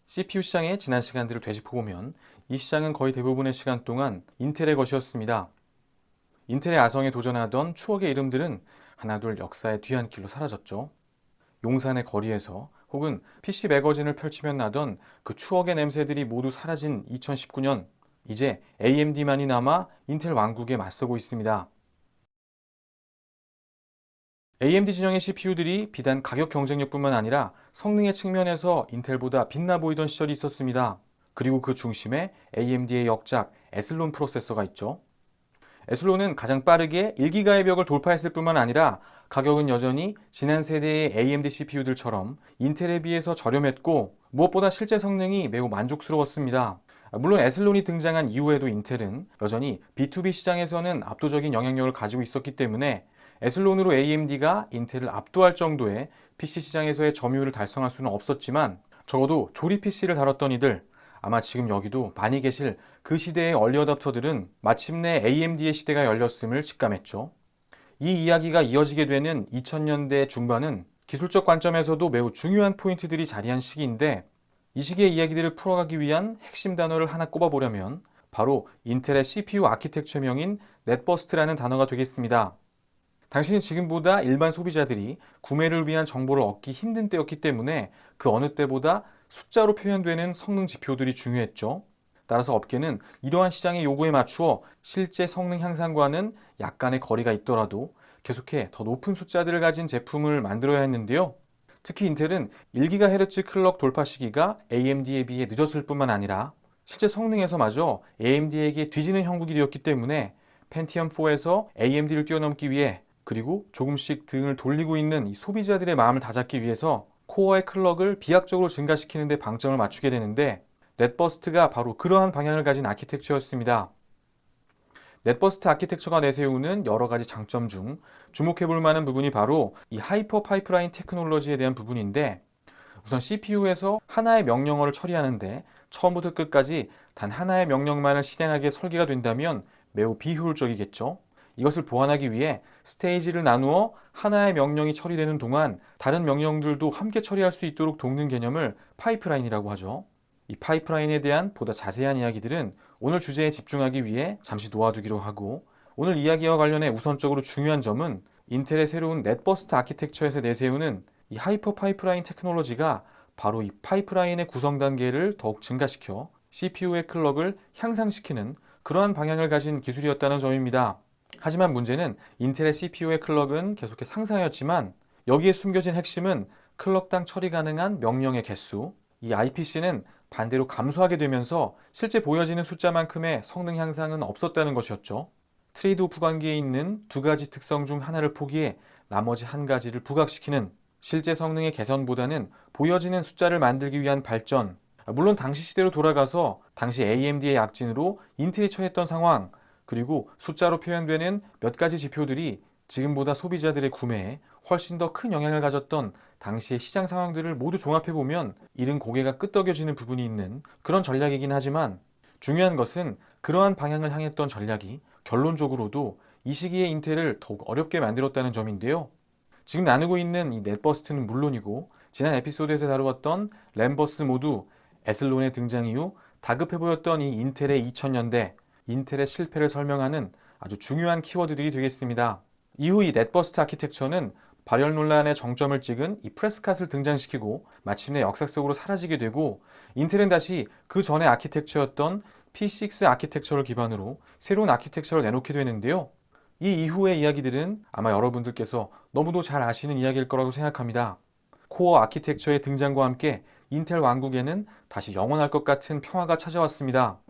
CPU 시장의 지난 시간들을 되짚어보면 이 시장은 거의 대부분의 시간 동안 인텔의 것이었습니다. 인텔의 아성에 도전하던 추억의 이름들은 하나둘 역사의 뒤안길로 사라졌죠. 용산의 거리에서 혹은 PC 매거진을 펼치면 나던 그 추억의 냄새들이 모두 사라진 2019년, 이제 AMD만이 남아 인텔 왕국에 맞서고 있습니다. AMD 진영의 CPU들이 비단 가격 경쟁력뿐만 아니라 성능의 측면에서 인텔보다 빛나 보이던 시절이 있었습니다. 그리고 그 중심에 AMD의 역작 에슬론 프로세서가 있죠. 에슬론은 가장 빠르게 1기가의 벽을 돌파했을 뿐만 아니라 가격은 여전히 지난 세대의 AMD CPU들처럼 인텔에 비해서 저렴했고 무엇보다 실제 성능이 매우 만족스러웠습니다. 물론 에슬론이 등장한 이후에도 인텔은 여전히 B2B 시장에서는 압도적인 영향력을 가지고 있었기 때문에 에슬론으로 AMD가 인텔을 압도할 정도의 PC 시장에서의 점유율을 달성할 수는 없었지만 적어도 조립 PC를 다뤘던 이들, 아마 지금 여기도 많이 계실 그 시대의 얼리 어답터들은 마침내 AMD의 시대가 열렸음을 직감했죠. 이 이야기가 이어지게 되는 2000년대 중반은 기술적 관점에서도 매우 중요한 포인트들이 자리한 시기인데 이 시기의 이야기들을 풀어가기 위한 핵심 단어를 하나 꼽아보려면 바로 인텔의 CPU 아키텍처명인 넷버스트라는 단어가 되겠습니다. 당신은 지금보다 일반 소비자들이 구매를 위한 정보를 얻기 힘든 때였기 때문에 그 어느 때보다 숫자로 표현되는 성능 지표들이 중요했죠. 따라서 업계는 이러한 시장의 요구에 맞추어 실제 성능 향상과는 약간의 거리가 있더라도 계속해 더 높은 숫자들을 가진 제품을 만들어야 했는데요. 특히 인텔은 1GHz 클럭 돌파 시기가 AMD에 비해 늦었을 뿐만 아니라 실제 성능에서마저 AMD에게 뒤지는 형국이 되었기 때문에 펜티엄 4에서 AMD를 뛰어넘기 위해 그리고 조금씩 등을 돌리고 있는 이 소비자들의 마음을 다잡기 위해서 코어의 클럭을 비약적으로 증가시키는 데 방점을 맞추게 되는데 넷버스트가 바로 그러한 방향을 가진 아키텍처였습니다. 넷버스트 아키텍처가 내세우는 여러 가지 장점 중 주목해 볼 만한 부분이 바로 이 하이퍼 파이프라인 테크놀로지에 대한 부분인데 우선 CPU에서 하나의 명령어를 처리하는데 처음부터 끝까지 단 하나의 명령만을 실행하게 설계가 된다면 매우 비효율적이겠죠. 이것을 보완하기 위해 스테이지를 나누어 하나의 명령이 처리되는 동안 다른 명령들도 함께 처리할 수 있도록 돕는 개념을 파이프라인이라고 하죠. 이 파이프라인에 대한 보다 자세한 이야기들은 오늘 주제에 집중하기 위해 잠시 놓아두기로 하고 오늘 이야기와 관련해 우선적으로 중요한 점은 인텔의 새로운 넷버스트 아키텍처에서 내세우는 이 하이퍼 파이프라인 테크놀로지가 바로 이 파이프라인의 구성 단계를 더욱 증가시켜 CPU의 클럭을 향상시키는 그러한 방향을 가진 기술이었다는 점입니다. 하지만 문제는 인텔의 CPU의 클럭은 계속해 상승하였지만 여기에 숨겨진 핵심은 클럭당 처리 가능한 명령의 개수, 이 IPC는 반대로 감소하게 되면서 실제 보여지는 숫자만큼의 성능 향상은 없었다는 것이었죠. 트레이드오프 관계에 있는 두 가지 특성 중 하나를 포기해 나머지 한 가지를 부각시키는 실제 성능의 개선보다는 보여지는 숫자를 만들기 위한 발전, 물론 당시 시대로 돌아가서 당시 AMD의 약진으로 인텔이 처했던 상황, 그리고 숫자로 표현되는 몇 가지 지표들이 지금보다 소비자들의 구매에 훨씬 더 큰 영향을 가졌던 당시의 시장 상황들을 모두 종합해보면 이른 고개가 끄덕여지는 부분이 있는 그런 전략이긴 하지만 중요한 것은 그러한 방향을 향했던 전략이 결론적으로도 이 시기에 인텔을 더욱 어렵게 만들었다는 점인데요. 지금 나누고 있는 이 넷버스트는 물론이고 지난 에피소드에서 다루었던 램버스 모두 에슬론의 등장 이후 다급해 보였던 이 인텔의 2000년대 인텔의 실패를 설명하는 아주 중요한 키워드들이 되겠습니다. 이후 이 넷버스트 아키텍처는 발열 논란의 정점을 찍은 이 프레스캇을 등장시키고 마침내 역사 속으로 사라지게 되고 인텔은 다시 그 전의 아키텍처였던 P6 아키텍처를 기반으로 새로운 아키텍처를 내놓게 되는데요. 이 이후의 이야기들은 아마 여러분들께서 너무도 잘 아시는 이야기일 거라고 생각합니다. 코어 아키텍처의 등장과 함께 인텔 왕국에는 다시 영원할 것 같은 평화가 찾아왔습니다.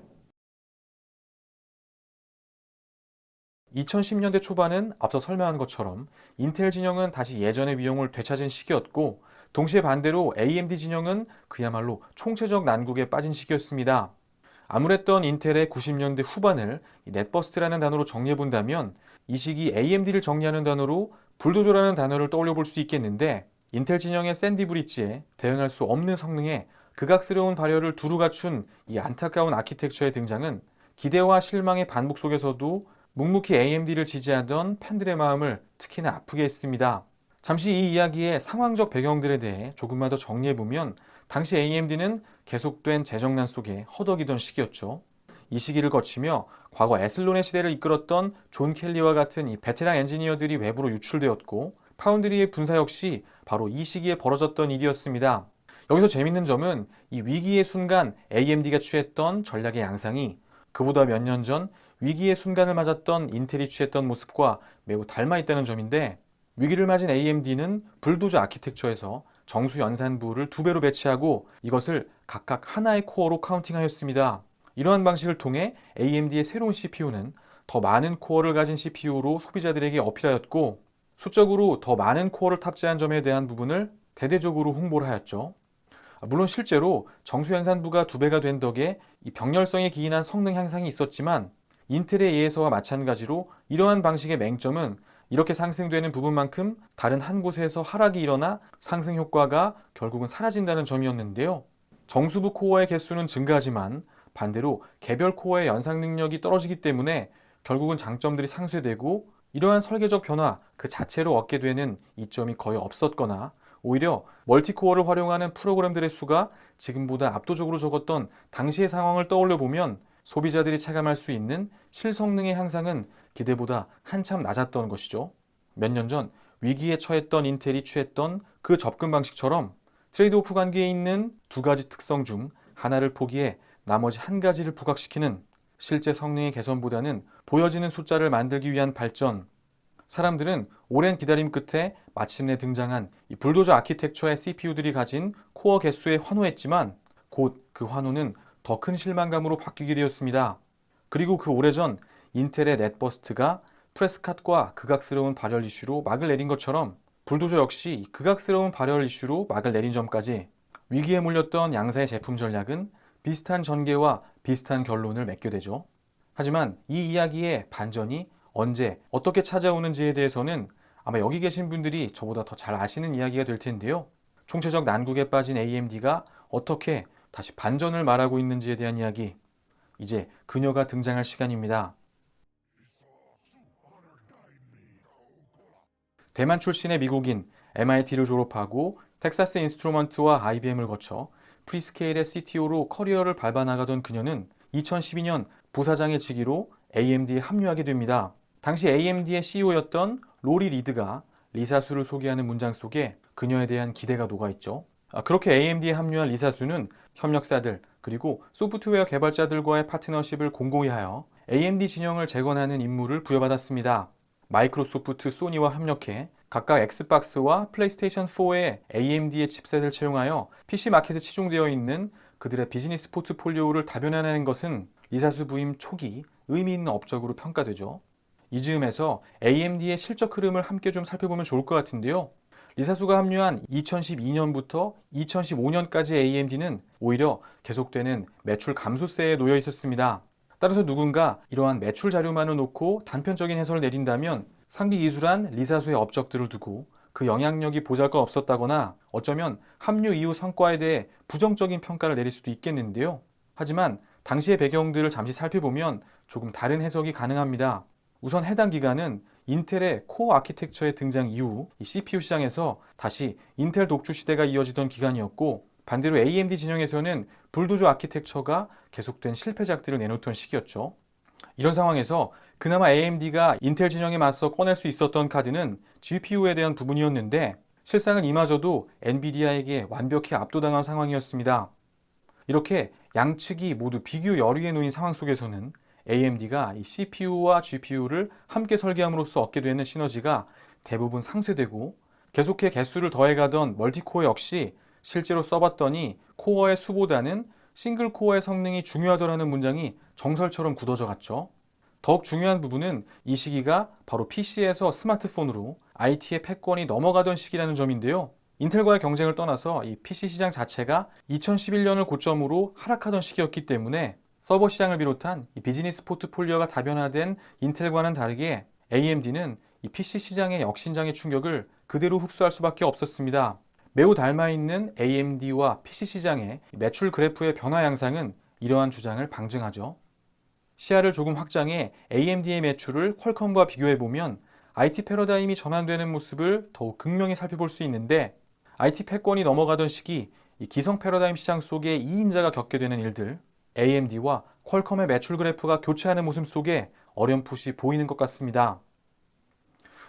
2010년대 초반은 앞서 설명한 것처럼 인텔 진영은 다시 예전의 위용을 되찾은 시기였고 동시에 반대로 AMD 진영은 그야말로 총체적 난국에 빠진 시기였습니다. 아무랬던 인텔의 90년대 후반을 넷버스트라는 단어로 정리해본다면 이 시기 AMD를 정리하는 단어로 불도저라는 단어를 떠올려 볼 수 있겠는데 인텔 진영의 샌디 브릿지에 대응할 수 없는 성능에 극악스러운 발열을 두루 갖춘 이 안타까운 아키텍처의 등장은 기대와 실망의 반복 속에서도 묵묵히 AMD를 지지하던 팬들의 마음을 특히나 아프게 했습니다. 잠시 이 이야기의 상황적 배경들에 대해 조금만 더 정리해보면 당시 AMD는 계속된 재정난 속에 허덕이던 시기였죠. 이 시기를 거치며 과거 에슬론의 시대를 이끌었던 존 켈리와 같은 이 베테랑 엔지니어들이 외부로 유출되었고 파운드리의 분사 역시 바로 이 시기에 벌어졌던 일이었습니다. 여기서 재밌는 점은 이 위기의 순간 AMD가 취했던 전략의 양상이 그보다 몇 년 전 위기의 순간을 맞았던 인텔이 취했던 모습과 매우 닮아 있다는 점인데 위기를 맞은 AMD는 불도저 아키텍처에서 정수 연산부를 2배로 배치하고 이것을 각각 하나의 코어로 카운팅하였습니다. 이러한 방식을 통해 AMD의 새로운 CPU는 더 많은 코어를 가진 CPU로 소비자들에게 어필하였고 수적으로 더 많은 코어를 탑재한 점에 대한 부분을 대대적으로 홍보를 하였죠. 물론 실제로 정수연산부가 2배가 된 덕에 이 병렬성에 기인한 성능 향상이 있었지만 인텔의 예에서와 마찬가지로 이러한 방식의 맹점은 이렇게 상승되는 부분만큼 다른 한 곳에서 하락이 일어나 상승 효과가 결국은 사라진다는 점이었는데요. 정수부 코어의 개수는 증가하지만 반대로 개별 코어의 연상 능력이 떨어지기 때문에 결국은 장점들이 상쇄되고 이러한 설계적 변화 그 자체로 얻게 되는 이점이 거의 없었거나 오히려 멀티코어를 활용하는 프로그램들의 수가 지금보다 압도적으로 적었던 당시의 상황을 떠올려 보면 소비자들이 체감할 수 있는 실성능의 향상은 기대보다 한참 낮았던 것이죠. 몇 년 전 위기에 처했던 인텔이 취했던 그 접근 방식처럼 트레이드오프 관계에 있는 2가지 특성 중 하나를 포기해 나머지 한 가지를 부각시키는 실제 성능의 개선보다는 보여지는 숫자를 만들기 위한 발전. 사람들은 오랜 기다림 끝에 마침내 등장한 이 불도저 아키텍처의 CPU들이 가진 코어 개수에 환호했지만 곧 그 환호는 더 큰 실망감으로 바뀌게 되었습니다. 그리고 그 오래전 인텔의 넷버스트가 프레스캇과 극악스러운 발열 이슈로 막을 내린 것처럼 불도저 역시 극악스러운 발열 이슈로 막을 내린 점까지 위기에 몰렸던 양사의 제품 전략은 비슷한 전개와 비슷한 결론을 맺게 되죠. 하지만 이 이야기의 반전이 언제 어떻게 찾아오는지에 대해서는 아마 여기 계신 분들이 저보다 더 잘 아시는 이야기가 될 텐데요. 총체적 난국에 빠진 AMD가 어떻게 다시 반전을 말하고 있는지에 대한 이야기, 이제 그녀가 등장할 시간입니다. 대만 출신의 미국인, MIT를 졸업하고 텍사스 인스트루먼트와 IBM을 거쳐 프리스케일의 CTO로 커리어를 밟아나가던 그녀는 2012년 부사장의 직위로 AMD에 합류하게 됩니다. 당시 AMD의 CEO였던 로리 리드가 리사수를 소개하는 문장 속에 그녀에 대한 기대가 녹아있죠. 그렇게 AMD에 합류한 리사수는 협력사들 그리고 소프트웨어 개발자들과의 파트너십을 공고히 하여 AMD 진영을 재건하는 임무를 부여받았습니다. 마이크로소프트, 소니와 협력해 각각 엑스박스와 플레이스테이션 4에 AMD의 칩셋을 채용하여 PC 마켓에 치중되어 있는 그들의 비즈니스 포트폴리오를 다변화하는 것은 리사수 부임 초기 의미 있는 업적으로 평가되죠. 이 즈음에서 AMD의 실적 흐름을 함께 좀 살펴보면 좋을 것 같은데요. 리사수가 합류한 2012년부터 2015년까지 AMD는 오히려 계속되는 매출 감소세에 놓여 있었습니다. 따라서 누군가 이러한 매출 자료만을 놓고 단편적인 해설을 내린다면 상기 기술한 리사수의 업적들을 두고 그 영향력이 보잘것없었다거나 어쩌면 합류 이후 성과에 대해 부정적인 평가를 내릴 수도 있겠는데요. 하지만 당시의 배경들을 잠시 살펴보면 조금 다른 해석이 가능합니다. 우선 해당 기간은 인텔의 코어 아키텍처의 등장 이후 이 CPU 시장에서 다시 인텔 독주 시대가 이어지던 기간이었고 반대로 AMD 진영에서는 불도저 아키텍처가 계속된 실패작들을 내놓던 시기였죠. 이런 상황에서 그나마 AMD가 인텔 진영에 맞서 꺼낼 수 있었던 카드는 GPU에 대한 부분이었는데 실상은 이마저도 엔비디아에게 완벽히 압도당한 상황이었습니다. 이렇게 양측이 모두 비교 열의에 놓인 상황 속에서는 AMD가 이 CPU와 GPU를 함께 설계함으로써 얻게 되는 시너지가 대부분 상쇄되고 계속해 개수를 더해가던 멀티코어 역시 실제로 써봤더니 코어의 수보다는 싱글 코어의 성능이 중요하더라는 문장이 정설처럼 굳어져 갔죠. 더욱 중요한 부분은 이 시기가 바로 PC에서 스마트폰으로 IT의 패권이 넘어가던 시기라는 점인데요. 인텔과의 경쟁을 떠나서 이 PC 시장 자체가 2011년을 고점으로 하락하던 시기였기 때문에 서버 시장을 비롯한 이 비즈니스 포트폴리오가 다변화된 인텔과는 다르게 AMD는 이 PC 시장의 역신장의 충격을 그대로 흡수할 수밖에 없었습니다. 매우 닮아있는 AMD와 PC 시장의 매출 그래프의 변화 양상은 이러한 주장을 방증하죠. 시야를 조금 확장해 AMD의 매출을 퀄컴과 비교해보면 IT 패러다임이 전환되는 모습을 더욱 극명히 살펴볼 수 있는데 IT 패권이 넘어가던 시기 이 기성 패러다임 시장 속에 2인자가 겪게 되는 일들, AMD와 퀄컴의 매출 그래프가 교차하는 모습 속에 어렴풋이 보이는 것 같습니다.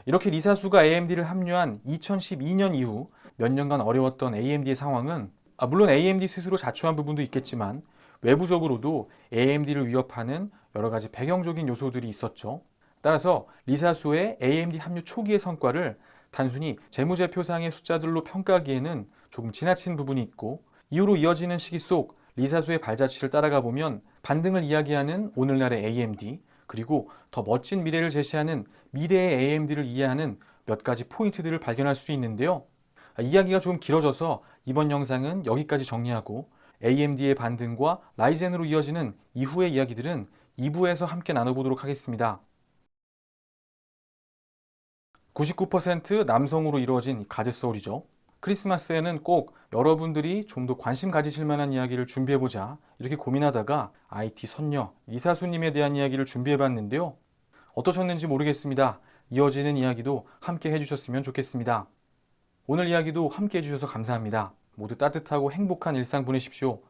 이렇게 리사수가 AMD를 합류한 2012년 이후 몇 년간 어려웠던 AMD의 상황은 물론 AMD 스스로 자초한 부분도 있겠지만 외부적으로도 AMD를 위협하는 여러 가지 배경적인 요소들이 있었죠. 따라서 리사수의 AMD 합류 초기의 성과를 단순히 재무제표상의 숫자들로 평가하기에는 조금 지나친 부분이 있고 이후로 이어지는 시기 속 리사수의 발자취를 따라가 보면 반등을 이야기하는 오늘날의 AMD 그리고 더 멋진 미래를 제시하는 미래의 AMD를 이해하는 몇 가지 포인트들을 발견할 수 있는데요. 이야기가 좀 길어져서 이번 영상은 여기까지 정리하고 AMD의 반등과 라이젠으로 이어지는 이후의 이야기들은 2부에서 함께 나눠보도록 하겠습니다. 99% 남성으로 이루어진 가드서울이죠. 크리스마스에는 꼭 여러분들이 좀 더 관심 가지실 만한 이야기를 준비해보자 이렇게 고민하다가 IT 선녀 이사수님에 대한 이야기를 준비해봤는데요. 어떠셨는지 모르겠습니다. 이어지는 이야기도 함께 해주셨으면 좋겠습니다. 오늘 이야기도 함께 해주셔서 감사합니다. 모두 따뜻하고 행복한 일상 보내십시오.